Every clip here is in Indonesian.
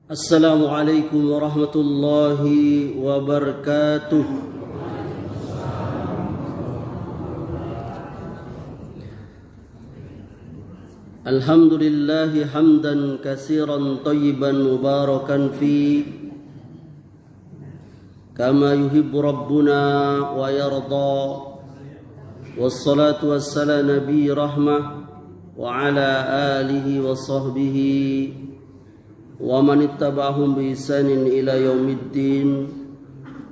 Assalamualaikum warahmatullahi wabarakatuh. Alhamdulillahi hamdan katsiran thayyiban mubarakan fi kama yuhibbu rabbuna wa yarda. Wassalatu wassalamu nabi rahmah wa ala alihi wa sahbihi wa man ittaba'ahum bi ihsanin ila yaumiddin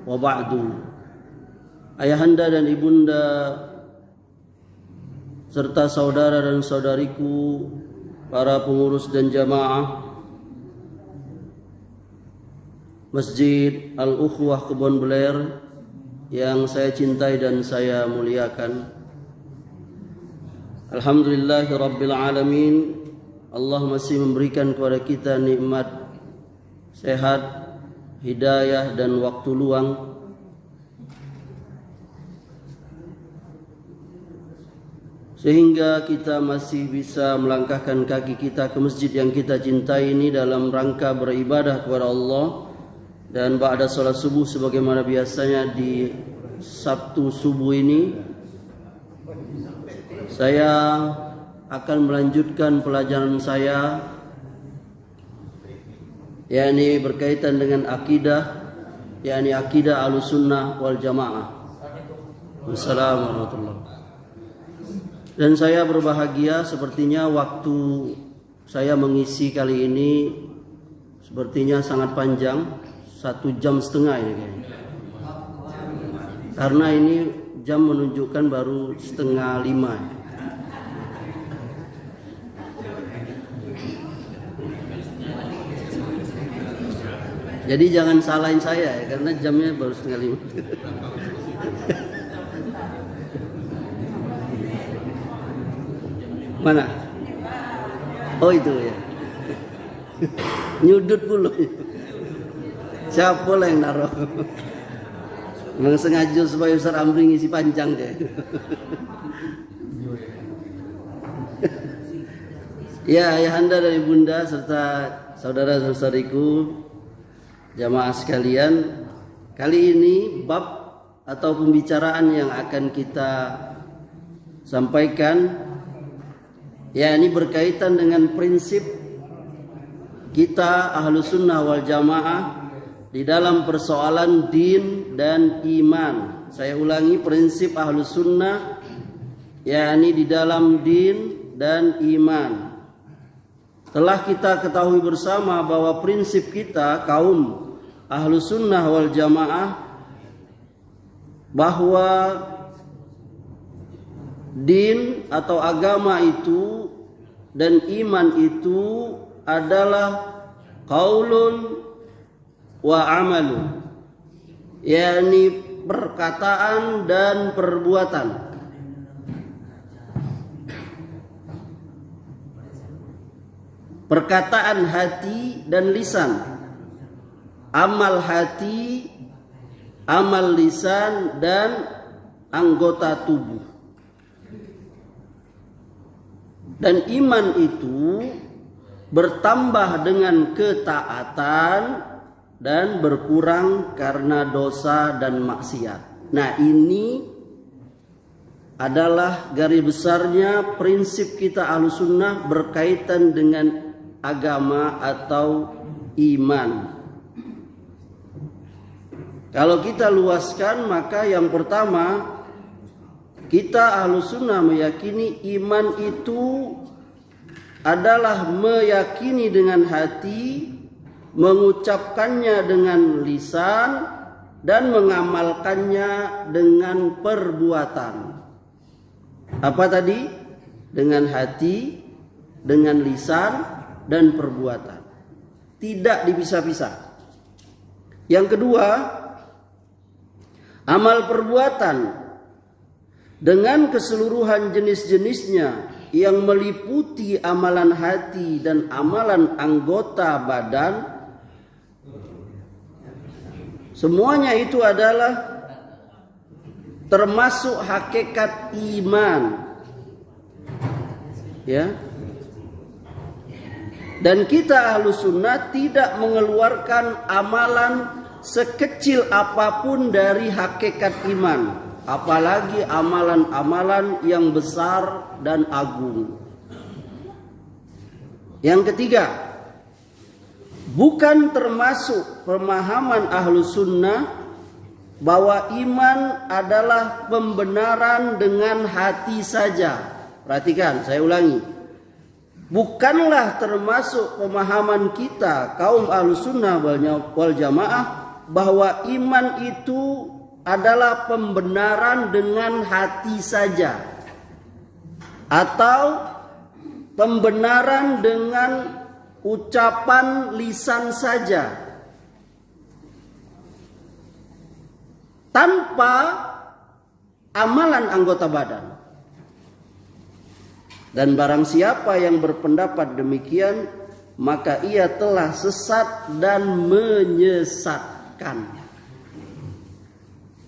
wa ba'du. Ayahanda dan ibunda serta saudara dan saudariku, para pengurus dan jamaah Masjid Al-Ukhwah Kebon Beler yang saya cintai dan saya muliakan. Alhamdulillahi Rabbil Alamin, Allah masih memberikan kepada kita nikmat sehat, hidayah dan waktu luang. Sehingga kita masih bisa melangkahkan kaki kita ke masjid yang kita cintai ini dalam rangka beribadah kepada Allah. Dan ba'da salat subuh sebagaimana biasanya di Sabtu subuh ini, saya akan melanjutkan pelajaran saya, yakni berkaitan dengan akidah, yakni akidah Ahlussunnah wal Jamaah. Wassalamualaikum warahmatullahi wabarakatuh. Dan saya berbahagia, sepertinya waktu saya mengisi kali ini sepertinya sangat panjang, 1,5 jam ini kayaknya. Karena ini jam menunjukkan baru 4:30. Jadi jangan salahin saya ya, karena jamnya baru 4:30. Mana? Oh itu ya. Nyudut pula. Siapa lah yang naruh? Memang sengaja supaya Ustaz Amri ngisi panjang deh. Ya, ayahanda dan ibunda serta saudara-saudariku, jamaah sekalian, kali ini bab atau pembicaraan yang akan kita sampaikan, yakni berkaitan dengan prinsip kita Ahlussunnah wal Jamaah di dalam persoalan din dan iman. Saya ulangi, prinsip Ahlussunnah yakni di dalam din dan iman. Telah kita ketahui bersama bahwa prinsip kita kaum Ahlussunnah wal Jamaah bahwa din atau agama itu dan iman itu adalah qaulun wa amalun, yakni perkataan dan perbuatan. Perkataan hati dan lisan, amal hati, amal lisan dan anggota tubuh. Dan iman itu bertambah dengan ketaatan dan berkurang karena dosa dan maksiat. Nah, ini adalah garis besarnya prinsip kita Ahlussunnah berkaitan dengan agama atau iman. Kalau kita luaskan, maka yang pertama, kita Ahlussunnah meyakini iman itu adalah meyakini dengan hati, mengucapkannya dengan lisan, dan mengamalkannya dengan perbuatan. Apa tadi? Dengan hati, dengan lisan, dan perbuatan. Tidak dipisah-pisah. Yang kedua, amal perbuatan dengan keseluruhan jenis-jenisnya yang meliputi amalan hati dan amalan anggota badan, semuanya itu adalah termasuk hakikat iman. Ya. Dan kita Ahlus Sunnah tidak mengeluarkan amalan sekecil apapun dari hakikat iman, apalagi amalan-amalan yang besar dan agung. Yang ketiga, bukan termasuk pemahaman Ahlus Sunnah bahwa iman adalah pembenaran dengan hati saja. Perhatikan, saya ulangi. Bukanlah termasuk pemahaman kita kaum Ahlus Sunnah wal Jamaah bahwa iman itu adalah pembenaran dengan hati saja, atau pembenaran dengan ucapan lisan saja, tanpa amalan anggota badan. Dan barang siapa yang berpendapat demikian, maka ia telah sesat dan menyesatkan.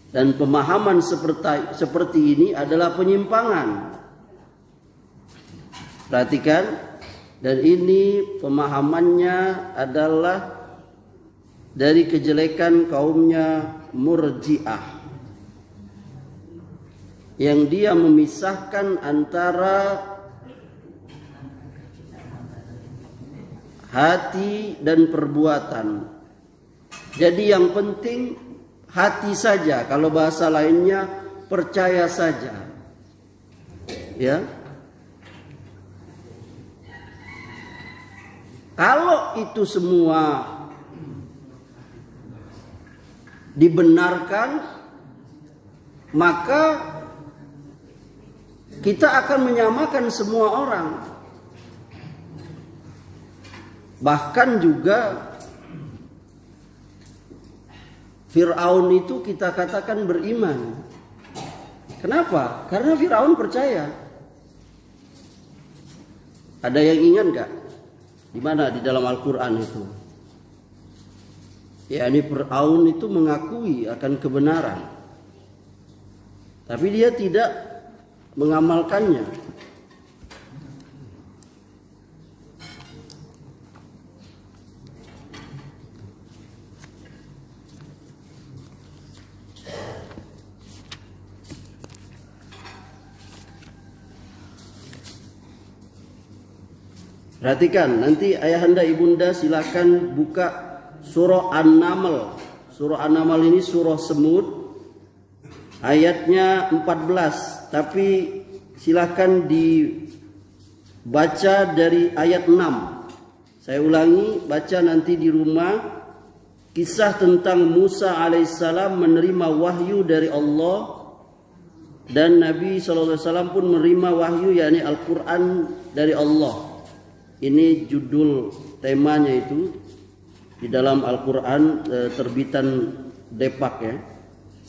Dan pemahaman seperti ini adalah penyimpangan. Perhatikan, dan ini pemahamannya adalah dari kejelekan kaumnya Murji'ah, yang dia memisahkan antara hati dan perbuatan. Jadi yang penting hati saja, kalau bahasa lainnya percaya saja. Ya. Kalau itu semua dibenarkan, maka kita akan menyamakan semua orang. Bahkan juga Fir'aun itu kita katakan beriman. Kenapa? Karena Fir'aun percaya. Ada yang ingat gak? Di mana di dalam Al-Quran itu? Ya, ini Fir'aun itu mengakui akan kebenaran, tapi dia tidak mengamalkannya. Perhatikan, nanti ayahanda ibunda silakan buka surah An-Naml. Surah An-Naml ini surah semut, ayatnya 14. Tapi silakan dibaca dari ayat 6. Saya ulangi, baca nanti di rumah. Kisah tentang Musa alaihissalam menerima wahyu dari Allah, dan Nabi SAW pun menerima wahyu, yakni Al-Quran dari Allah. Ini judul temanya itu di dalam Al-Quran terbitan Depak ya.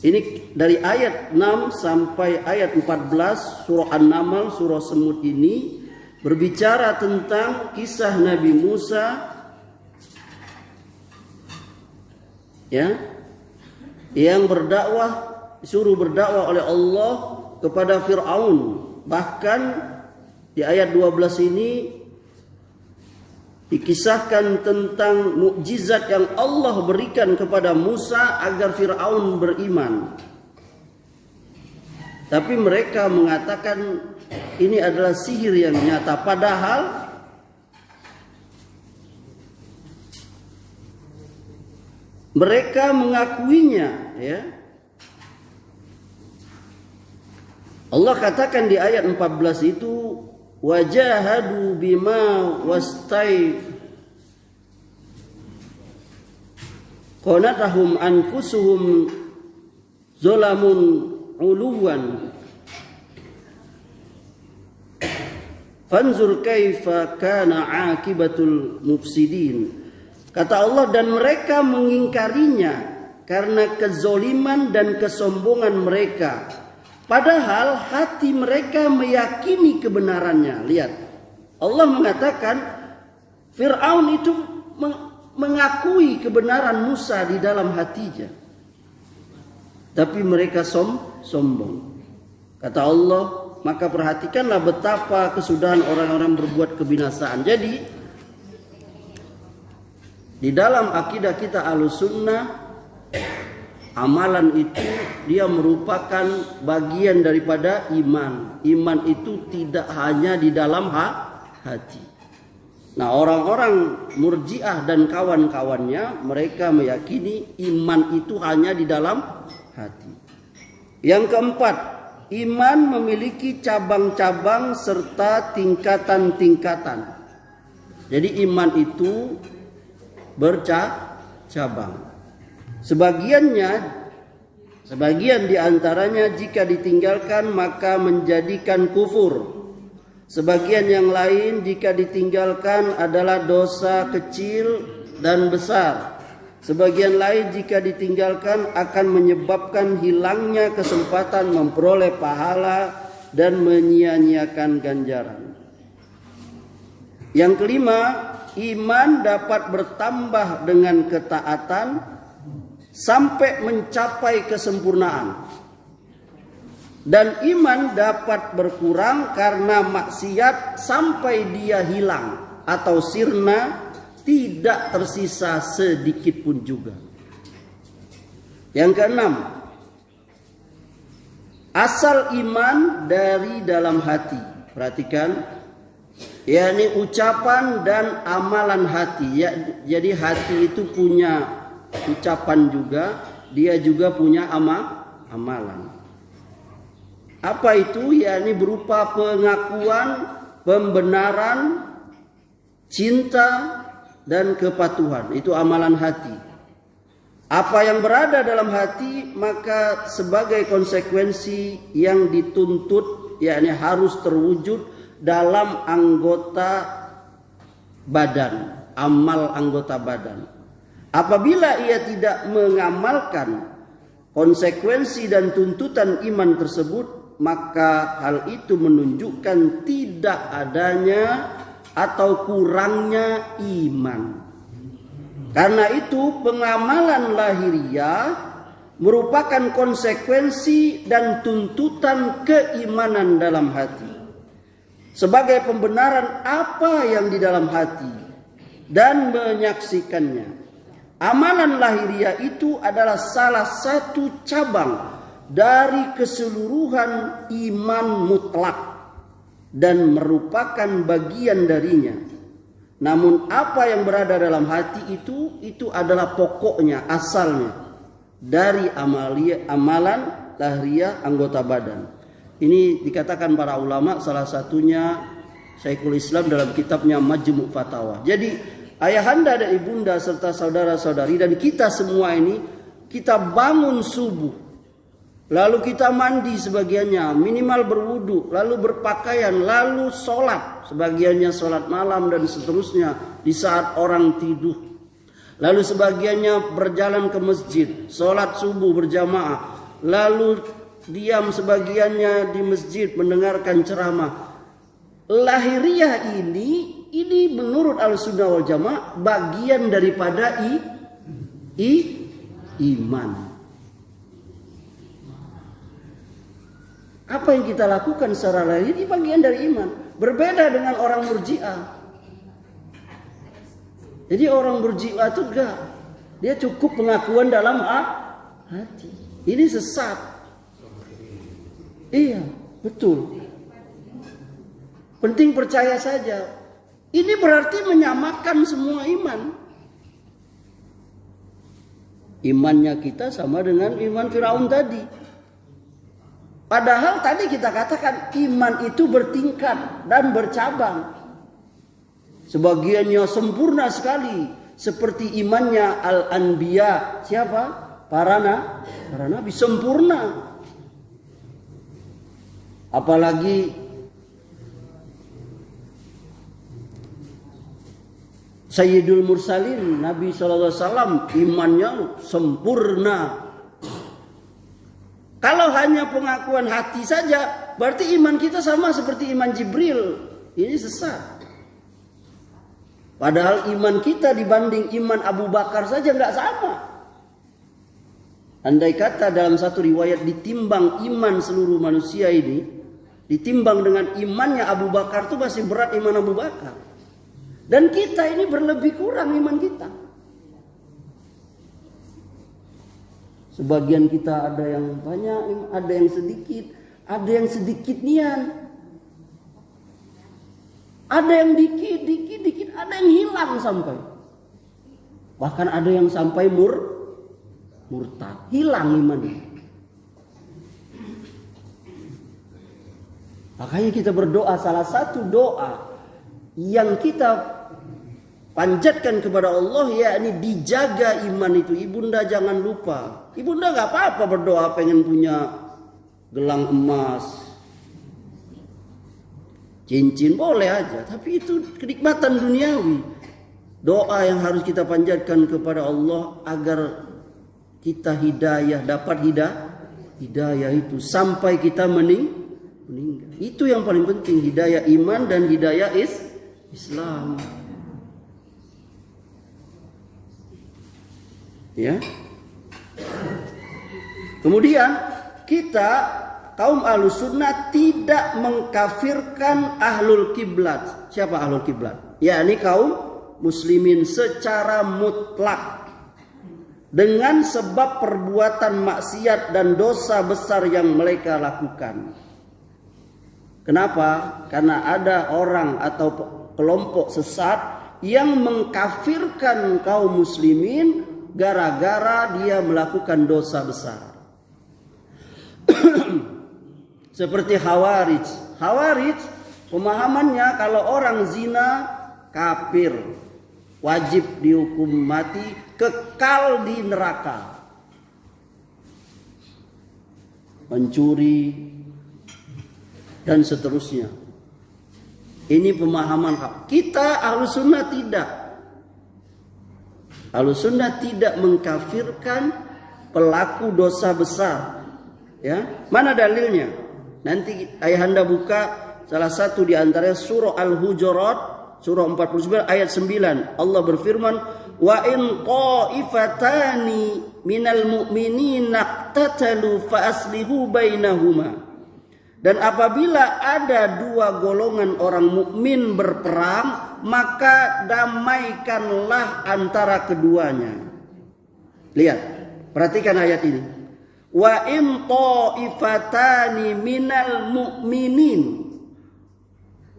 Ini dari ayat 6 sampai ayat 14 surah An-Naml, surah semut ini berbicara tentang kisah Nabi Musa ya, yang disuruh berdakwah oleh Allah kepada Fir'aun. Bahkan di ayat 12 ini dikisahkan tentang mukjizat yang Allah berikan kepada Musa agar Fir'aun beriman. Tapi mereka mengatakan ini adalah sihir yang nyata, padahal mereka mengakuinya ya. Allah katakan di ayat 14 itu, wajahadu bima qanatahum anfusuhum zolamun uluwan fanzur kaifa kana akibatul mufsidin. Kata Allah, dan mereka mengingkarinya karena kezoliman dan kesombongan mereka, padahal hati mereka meyakini kebenarannya. Lihat, Allah mengatakan Fir'aun itu mengakui kebenaran Musa di dalam hatinya, tapi mereka sombong. Kata Allah, maka perhatikanlah betapa kesudahan orang-orang berbuat kebinasaan. Jadi Di dalam akidah kita Ahlussunnah, amalan itu dia merupakan bagian daripada iman. Iman itu tidak hanya di dalam hati. Nah, orang-orang Murji'ah dan kawan-kawannya, mereka meyakini iman itu hanya di dalam hati. Yang keempat, iman memiliki cabang-cabang serta tingkatan-tingkatan. Jadi iman itu bercabang. Sebagian di antaranya jika ditinggalkan maka menjadikan kufur. Sebagian yang lain jika ditinggalkan adalah dosa kecil dan besar. Sebagian lain jika ditinggalkan akan menyebabkan hilangnya kesempatan memperoleh pahala dan menyia-nyiakan ganjaran. Yang kelima, iman dapat bertambah dengan ketaatan sampai mencapai kesempurnaan. Dan iman dapat berkurang karena maksiat sampai dia hilang atau sirna, tidak tersisa sedikit pun juga. Yang keenam, asal iman dari dalam hati. Perhatikan, yakni ucapan dan amalan hati. Ya, jadi hati itu punya ucapan juga, dia juga punya amalan. Apa itu? Yakni berupa pengakuan, pembenaran, cinta, dan kepatuhan. Itu amalan hati. Apa yang berada dalam hati maka sebagai konsekuensi yang dituntut, yakni harus terwujud dalam anggota badan, amal anggota badan. Apabila ia tidak mengamalkan konsekuensi dan tuntutan iman tersebut, maka hal itu menunjukkan tidak adanya atau kurangnya iman. Karena itu pengamalan lahiriah merupakan konsekuensi dan tuntutan keimanan dalam hati. Sebagai pembenaran apa yang di dalam hati dan menyaksikannya. Amalan lahiriah itu adalah salah satu cabang dari keseluruhan iman mutlak dan merupakan bagian darinya. Namun apa yang berada dalam hati itu adalah pokoknya, asalnya dari amalan lahiriah anggota badan. Ini dikatakan para ulama, salah satunya Syekhul Islam dalam kitabnya Majmu' Fatawa. Jadi ayahanda dan ibunda serta saudara-saudari dan kita semua ini, kita bangun subuh, lalu kita mandi sebagiannya, minimal berwudu, lalu berpakaian, lalu sholat. Sebagiannya sholat malam dan seterusnya di saat orang tidur. Lalu sebagiannya berjalan ke masjid, sholat subuh berjamaah. Lalu diam sebagiannya di masjid mendengarkan ceramah. Lahiriah ini menurut Ahlussunnah wal Jamaah bagian daripada iman. Apa yang kita lakukan secara lahir ini bagian dari iman. Berbeda dengan orang Murji'ah. Jadi orang Murji'ah itu enggak. Dia cukup pengakuan dalam hati. Ini sesat. Iya, betul. Penting percaya saja. Ini berarti menyamakan semua iman. Imannya kita sama dengan iman Firaun tadi. Padahal tadi kita katakan iman itu bertingkat dan bercabang. Sebagiannya sempurna sekali. Seperti imannya al-anbiya. Siapa? Para nabi sempurna. Apalagi Sayyidul Mursalin, Nabi SAW, imannya sempurna. Kalau hanya pengakuan hati saja, berarti iman kita sama seperti iman Jibril. Ini sesat. Padahal iman kita dibanding iman Abu Bakar saja nggak sama. Andai kata dalam satu riwayat ditimbang iman seluruh manusia ini, ditimbang dengan imannya Abu Bakar itu masih berat iman Abu Bakar. Dan kita ini berlebih kurang iman kita. Sebagian kita ada yang banyak, ada yang sedikit, ada yang sedikit nian. Ada yang dikit, ada yang hilang sampai. Bahkan ada yang sampai murtad, hilang imannya. Makanya kita berdoa, salah satu doa yang kita panjatkan kepada Allah, yakni dijaga iman itu. Ibunda jangan lupa. Ibunda gak apa-apa berdoa pengen punya gelang emas, cincin boleh aja, tapi itu kenikmatan duniawi. Doa yang harus kita panjatkan kepada Allah agar kita hidayah, dapat hidayah itu sampai kita meninggal. Itu yang paling penting, hidayah iman dan hidayah Islam. Ya. Kemudian kita kaum Ahlus Sunnah tidak mengkafirkan ahlul kiblat. Siapa ahlul kiblat? Yakni kaum muslimin secara mutlak dengan sebab perbuatan maksiat dan dosa besar yang mereka lakukan. Kenapa? Karena ada orang atau kelompok sesat yang mengkafirkan kaum muslimin gara-gara dia melakukan dosa besar. Seperti Khawarij. Khawarij pemahamannya kalau orang zina kafir, wajib dihukum mati, kekal di neraka. Mencuri dan seterusnya. Ini pemahaman kita. Ahlus Sunnah tidak. Ahlus Sunnah tidak mengkafirkan pelaku dosa besar. Ya, mana dalilnya? Nanti ayahanda buka salah satu di antaranya surah Al-Hujurat, surah 49 ayat 9. Allah berfirman, "Wa in qa'ifatani minal mu'minina iqtatalu fa aslihu bainahuma." Dan apabila ada dua golongan orang mukmin berperang, maka damaikanlah antara keduanya. Lihat, perhatikan ayat ini. Wa in ta'ifatani minal mu'minin.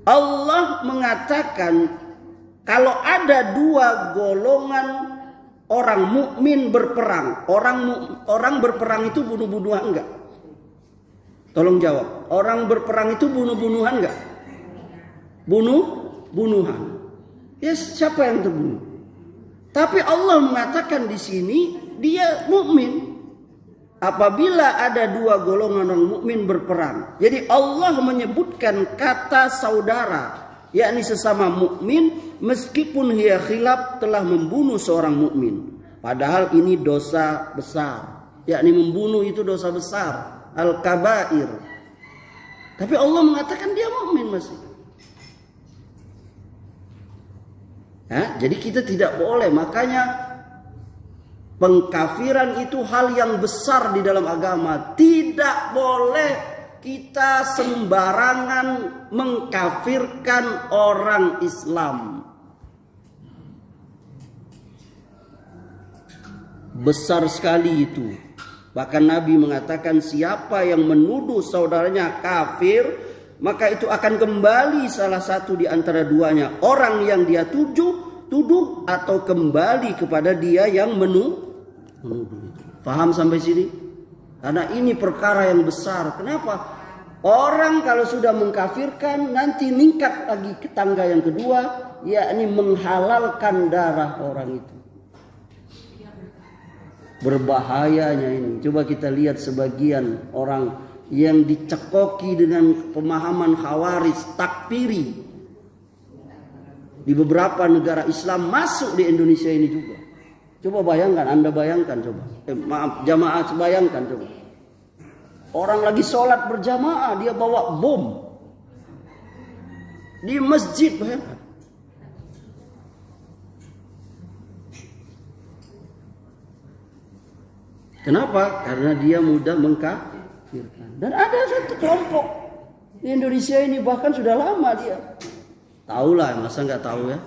Allah mengatakan kalau ada dua golongan orang mukmin berperang. Orang berperang itu bunuh-bunuhan enggak? Tolong jawab. Orang berperang itu bunuh-bunuhan enggak? Bunuhan. Ya, siapa yang terbunuh? Tapi Allah mengatakan di sini dia mukmin. Apabila ada dua golongan orang mukmin berperang. Jadi Allah menyebutkan kata saudara, yakni sesama mukmin, meskipun dia khilaf telah membunuh seorang mukmin. Padahal ini dosa besar. Yakni membunuh itu dosa besar. Al-kabair. Tapi Allah mengatakan dia mukmin masih. Ya, jadi kita tidak boleh. Makanya pengkafiran itu hal yang besar di dalam agama. Tidak boleh kita sembarangan mengkafirkan orang Islam. Besar sekali itu. Bahkan Nabi mengatakan siapa yang menuduh saudaranya kafir, maka itu akan kembali salah satu di antara duanya. Orang yang dia tuduh atau kembali kepada dia yang menuduh. Paham sampai sini? Karena ini perkara yang besar. Kenapa? Orang kalau sudah mengkafirkan nanti meningkat lagi ke tangga yang kedua, yakni menghalalkan darah orang itu. Berbahayanya ini. Coba kita lihat sebagian orang yang dicekoki dengan pemahaman khawarij, takfiri. Di beberapa negara Islam masuk di Indonesia ini juga. Coba bayangkan, Anda bayangkan coba. Jamaah bayangkan coba. Orang lagi sholat berjamaah, dia bawa bom. Di masjid, bayangkan. Kenapa? Karena dia mudah mengkafirkan. Dan ada satu kelompok di Indonesia ini bahkan sudah lama dia. Tahulah, masa nggak tahu ya?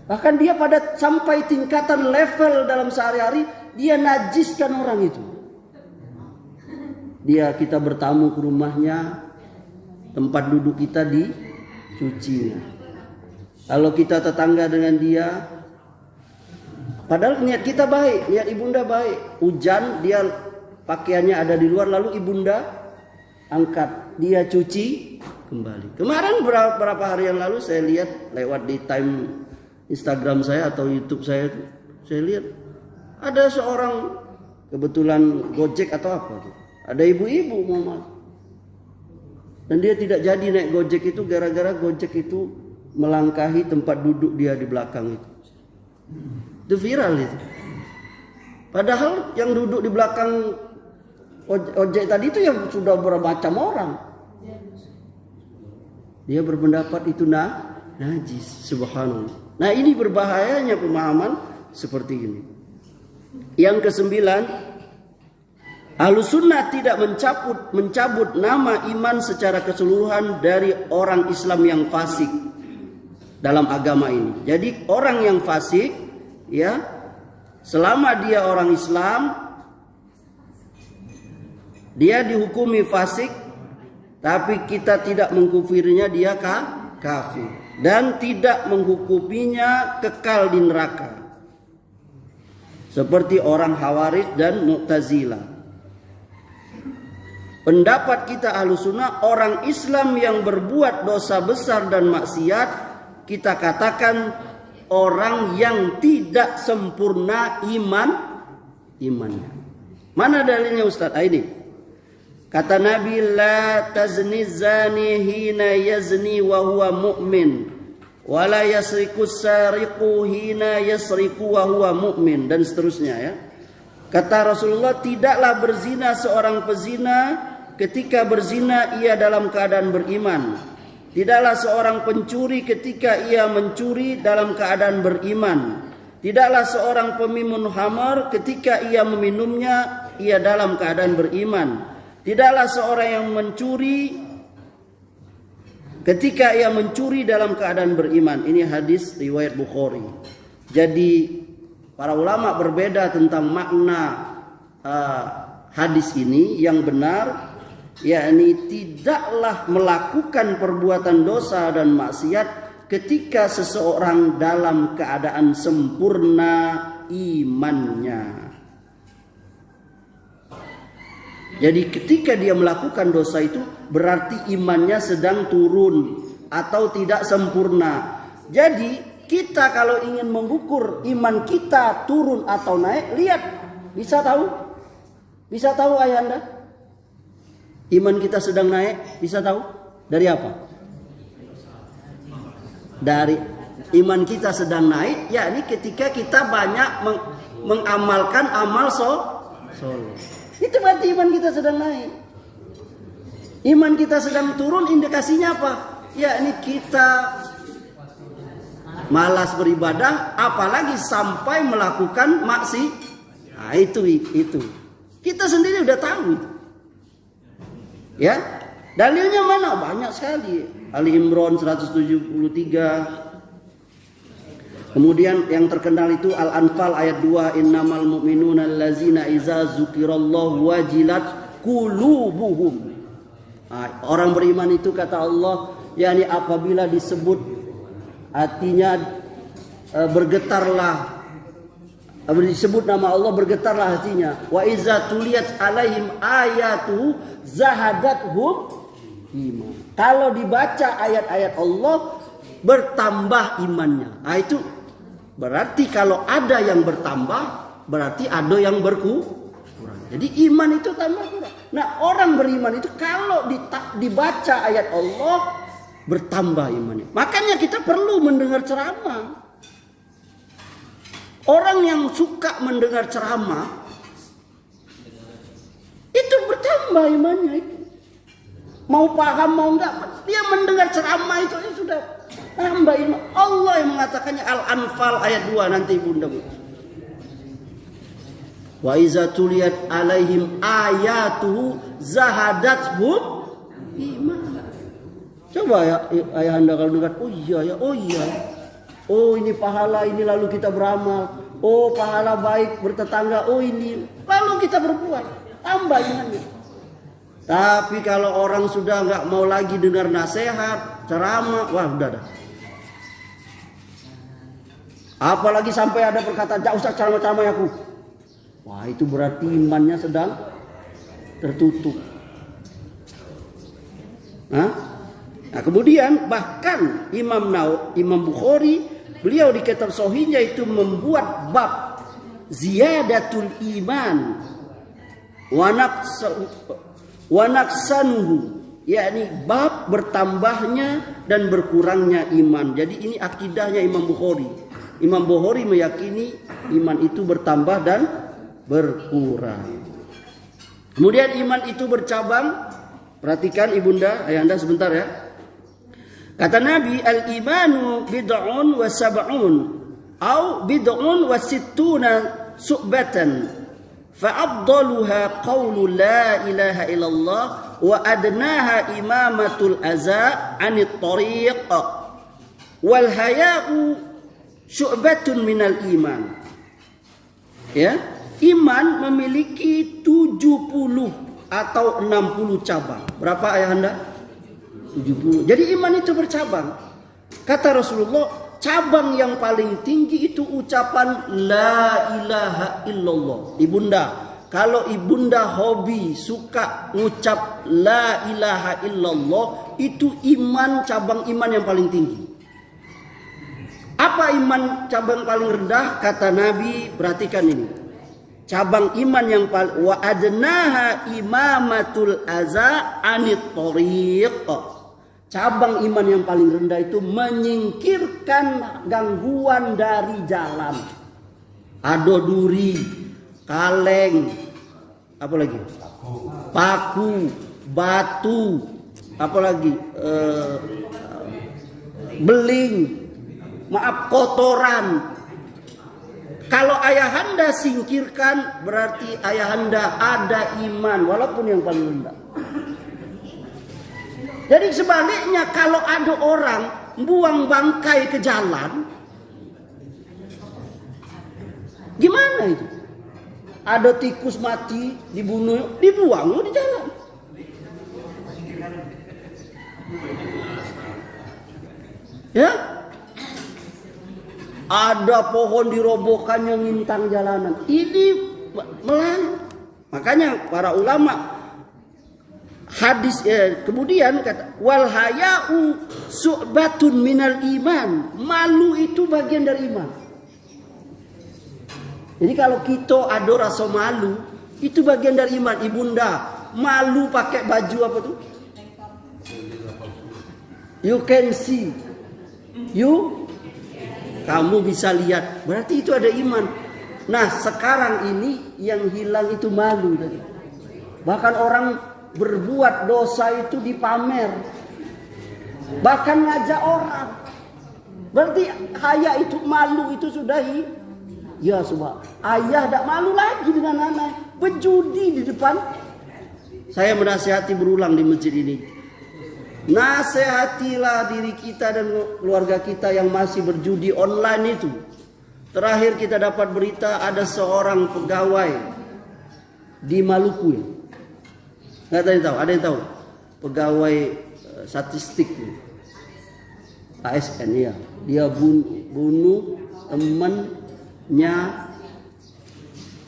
Bahkan dia sampai tingkatan level dalam sehari-hari dia najiskan orang itu. Kita bertamu ke rumahnya, tempat duduk kita dicuci. Kalau kita tetangga dengan dia, padahal niat kita baik, niat ibunda baik. Hujan, dia pakaiannya ada di luar, lalu ibunda angkat, dia cuci kembali. Kemarin beberapa hari yang lalu saya lihat lewat di time Instagram saya atau YouTube saya lihat ada seorang, kebetulan Gojek atau apa tuh. Ada ibu-ibu mama. Dan dia tidak jadi naik Gojek itu gara-gara Gojek itu melangkahi tempat duduk dia di belakang itu. Itu viral itu. Padahal yang duduk di belakang ojek tadi itu yang sudah bermacam orang. Dia berpendapat itu najis. Subhanallah. Nah, ini berbahayanya pemahaman seperti ini. Yang kesembilan, Ahlussunnah tidak mencabut nama iman secara keseluruhan dari orang Islam yang fasik dalam agama ini. Jadi orang yang fasik, ya, selama dia orang Islam, dia dihukumi fasik, tapi kita tidak mengkufirinya dia kafir dan tidak menghukuminya kekal di neraka. Seperti orang Khawarij dan Mu'tazilah. Pendapat kita Ahlussunnah, orang Islam yang berbuat dosa besar dan maksiat, kita katakan orang yang tidak sempurna imannya. Mana dalilnya Ustaz? Ini kata Nabi, la tazni zani hina yazni wa huwa mu'min, wa la yasriku sariqu hina yasriku wa huwa mu'min, dan seterusnya ya. Kata Rasulullah, tidaklah berzina seorang pezina ketika berzina ia dalam keadaan beriman. Tidaklah seorang pencuri ketika ia mencuri dalam keadaan beriman. Tidaklah seorang peminum khamar ketika ia meminumnya ia dalam keadaan beriman. Tidaklah seorang yang mencuri ketika ia mencuri dalam keadaan beriman. Ini hadis riwayat Bukhari. Jadi para ulama berbeda tentang makna hadis ini. Yang benar, yakni tidaklah melakukan perbuatan dosa dan maksiat ketika seseorang dalam keadaan sempurna imannya. Jadi ketika dia melakukan dosa itu berarti imannya sedang turun atau tidak sempurna. Jadi kita kalau ingin mengukur iman kita turun atau naik, lihat, bisa tahu ayahanda? Iman kita sedang naik, bisa tahu? Dari apa? Dari iman kita sedang naik, yakni ketika kita banyak mengamalkan amal soleh. Itu berarti iman kita sedang naik. Iman kita sedang turun, indikasinya apa? Yakni kita malas beribadah, apalagi sampai melakukan maksiat. Nah, itu. Kita sendiri udah tahu itu. Ya, dalilnya mana? Banyak sekali. Ali Imran 173. Kemudian yang terkenal itu Al-Anfal ayat 2, innamal mu'minuna allazina iza dzukirallahu wajilat qulubuhum. Nah, orang beriman itu kata Allah, yakni apabila disebut hatinya bergetarlah, disebut nama Allah bergetarlah hatinya. Wa iza tuliyat alaihim ayatu zahadathum iman. Kalau dibaca ayat-ayat Allah bertambah imannya. Nah, itu berarti kalau ada yang bertambah berarti ada yang berkurang. Jadi iman itu tambah kurang. Nah, orang beriman itu kalau dibaca ayat Allah bertambah imannya. Makanya kita perlu mendengar ceramah. Orang yang suka mendengar ceramah itu bertambah imannya itu. Mau paham mau enggak, dia mendengar ceramah itu sudah tambah iman. Allah yang mengatakannya Al-Anfal ayat 2 nanti Bunda. Wa iza tuliyat alaihim ayatuhu zahadathum iman. Coba ya ayahanda kalau dengar, oh iya. Oh ini pahala ini, lalu kita beramal. Oh pahala baik bertetangga, oh ini, lalu kita berbuat, tambah imannya. Tapi kalau orang sudah nggak mau lagi dengar nasihat, ceramah, wah udah dah. Apalagi sampai ada perkataan, "Jangan usah ceramah-ceramah aku." Wah itu berarti imannya sedang tertutup. Nah kemudian bahkan Imam Bukhari, beliau di kitab Sahihnya itu membuat bab ziyadatul iman wa naqsanuhu, yakni bab bertambahnya dan berkurangnya iman. Jadi ini akidahnya Imam Bukhari. Imam Bukhari meyakini iman itu bertambah dan berkurang. Kemudian iman itu bercabang. Perhatikan ibunda, ayahanda sebentar ya. Kata Nabi, al-imanu bid'un wa sab'un au bid'un wa sittuna su'batan fa'afdaluha qawlu la ilaha illallah wa adnaha imamatul aza 'anit tariq wal haya'u syu'batun minal iman. Ya, iman memiliki 70 atau 60 cabang. Berapa ayahanda? 70. Jadi iman itu bercabang. Kata Rasulullah, cabang yang paling tinggi itu ucapan la ilaha illallah. Ibunda, kalau ibunda hobi suka ngucap la ilaha illallah, itu iman, cabang iman yang paling tinggi. Apa iman cabang paling rendah? Kata Nabi, perhatikan ini. Cabang iman yang paling wa adnaha imamatul aza 'anit tariq. Cabang iman yang paling rendah itu menyingkirkan gangguan dari jalan. Ado duri, kaleng, apa lagi? Paku, batu, apa lagi? Beling, maaf kotoran. Kalau ayahanda singkirkan, berarti ayahanda ada iman walaupun yang paling rendah. Jadi sebaliknya, kalau ada orang buang bangkai ke jalan, gimana itu? Ada tikus mati dibunuh, dibuang di jalan. Ya? Ada pohon dirobohkan yang ngintang jalanan. Ini melarang. Makanya para ulama hadis kemudian kata wal haya'u su'batun minal iman. Malu itu bagian dari iman. Jadi kalau kita ada rasa malu, itu bagian dari iman. Ibunda, malu pakai baju apa tuh? You can see. Kamu bisa lihat, berarti itu ada iman. Nah sekarang ini yang hilang itu malu tadi. Bahkan orang berbuat dosa itu dipamer, bahkan ngajak orang. Berarti haya itu, malu itu sudah ya subhan. Ayah tak malu lagi dengan anak berjudi di depan. Saya menasihati berulang di masjid ini. Nasihatilah diri kita dan keluarga kita yang masih berjudi online itu. Terakhir kita dapat berita ada seorang pegawai di Maluku. Nggak ada yang tahu? Ada yang tahu? Pegawai statistik ASN ya. Dia bunuh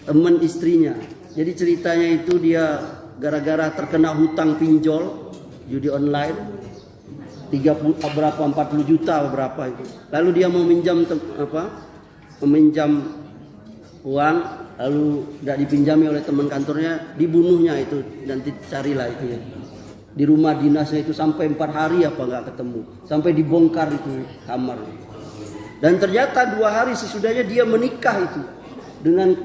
teman istrinya. Jadi ceritanya itu dia gara-gara terkena hutang pinjol judi online 40 juta berapa itu. Lalu dia mau meminjam uang, lalu tidak dipinjami oleh teman kantornya, dibunuhnya itu. Nanti carilah itu ya. Di rumah dinasnya itu sampai 4 hari apa nggak ketemu, sampai dibongkar itu kamar. Dan ternyata 2 hari sesudahnya dia menikah itu dengan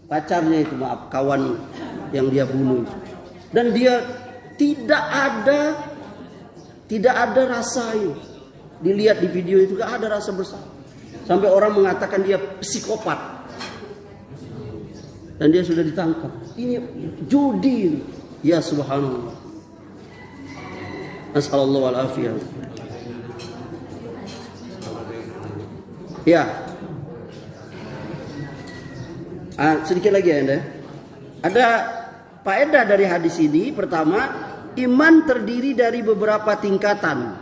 pacarnya itu, kawan yang dia bunuh. Dan dia tidak ada rasa itu. Dilihat di video itu gak ada rasa bersalah. Sampai orang mengatakan dia psikopat. Dan dia sudah ditangkap. Ini judi. Ya subhanallah. Nasallallahu al-afiyah. Ya. Sedikit lagi ya Anda. Ada faedah dari hadis ini. Pertama, iman terdiri dari beberapa tingkatan.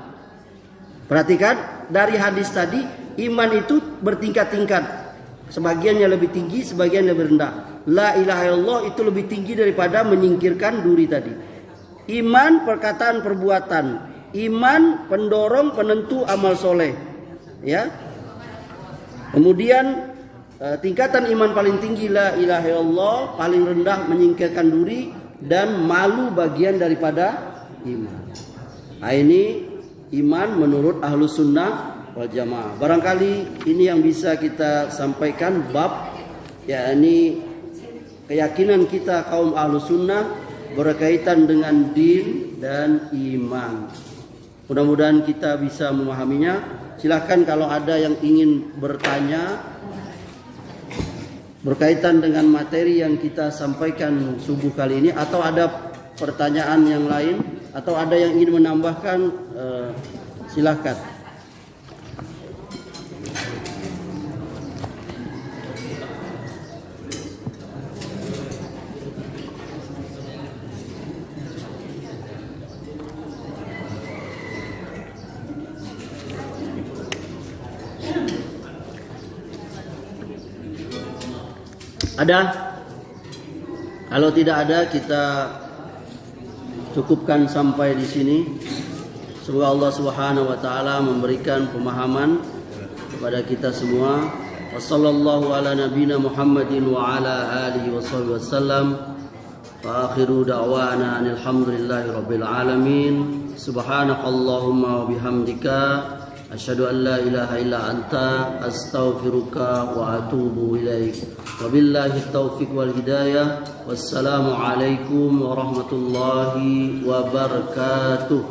Perhatikan, dari hadis tadi iman itu bertingkat-tingkat. Sebagiannya lebih tinggi, sebagian lebih rendah. La ilaha illallah itu lebih tinggi daripada menyingkirkan duri tadi. Iman perkataan perbuatan, iman pendorong penentu amal soleh, ya. Kemudian tingkatan iman paling tinggi la ilaha illallah, paling rendah menyingkirkan duri, dan malu bagian daripada iman. Nah, ini iman menurut Ahlus Sunnah wal Jamaah. Barangkali ini yang bisa kita sampaikan bab, yakni keyakinan kita kaum Ahlus Sunnah berkaitan dengan din dan iman. Mudah-mudahan kita bisa memahaminya. Silakan kalau ada yang ingin bertanya berkaitan dengan materi yang kita sampaikan subuh kali ini, atau ada pertanyaan yang lain, atau ada yang ingin menambahkan, silakan. Ada? Kalau tidak ada, kita cukupkan sampai di sini. Semoga Allah Subhanahu wa taala memberikan pemahaman kepada kita semua. Wassallallahu ala nabiyina Muhammadin wa ala alihi wasallam. Wa akhiru da'wana alhamdulillahi rabbil alamin. Subhanakallahumma wa bihamdika asyhadu an la ilaha illa anta astaghfiruka wa atubu ilaik. Wabillahi taufiq wal hidayah. Wassalamu alaikum warahmatullahi wabarakatuh.